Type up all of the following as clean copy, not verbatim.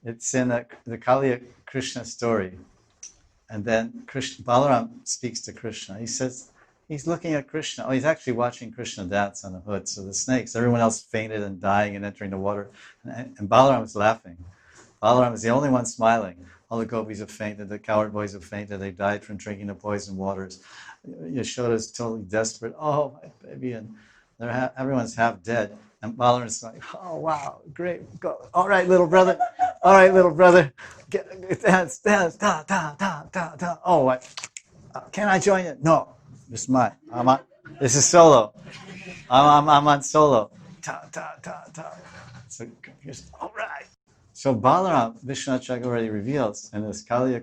It's in the Kaliya Krishna story. And then Balaram speaks to Krishna. He says, he's looking at Krishna. Oh, he's actually watching Krishna dance on the hood. So the snakes, everyone else fainted and dying and entering the water. And Balaram is laughing. Balaram is the only one smiling. All the gopis have fainted, the coward boys have fainted, they died from drinking the poisoned waters. Yashoda is totally desperate. Oh, my baby. And everyone's half dead. And Balaram's like, oh, wow, great. Go. All right, little brother. All right, little brother. Dance, dance, da, da, da, da, da. Oh, can I join you? No, this is mine. This is solo. I'm on solo. Ta, ta, ta, ta. So, all right. So Balaram, Vishwanath Chakravarti reveals in this Kaliya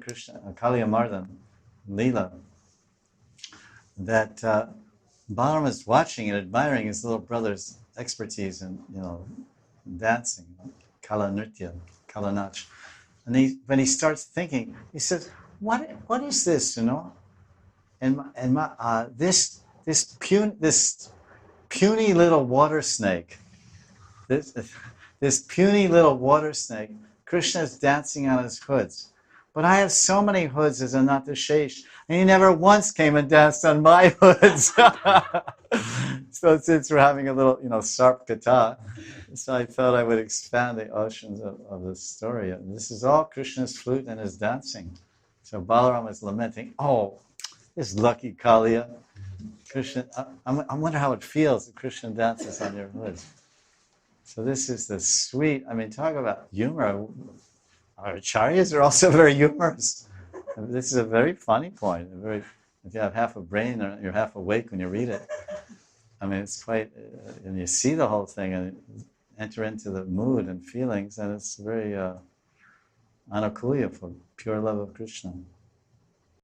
Mardhan, Leela, that Balaram is watching and admiring his little brother's expertise in, dancing, Kala Nritya, Kala Nach. And when he starts thinking, he says, what is this, And this puny little water snake, this puny little water snake, Krishna is dancing on his hoods. But I have so many hoods as Ananta Shesh, and he never once came and danced on my hoods. So since we're having a little, Sarp Katha, so I thought I would expand the oceans of this story. And this is all Krishna's flute and his dancing. So Balaram is lamenting, oh, this lucky Kaliya. Krishna, I wonder how it feels that Krishna dances on your hoods. So this is the sweet, talk about humor. Our acharyas are also very humorous. This is a very funny point. If you have half a brain, or you're half awake when you read it. It's quite, and you see the whole thing and enter into the mood and feelings, and it's very anukulya for pure love of Krishna.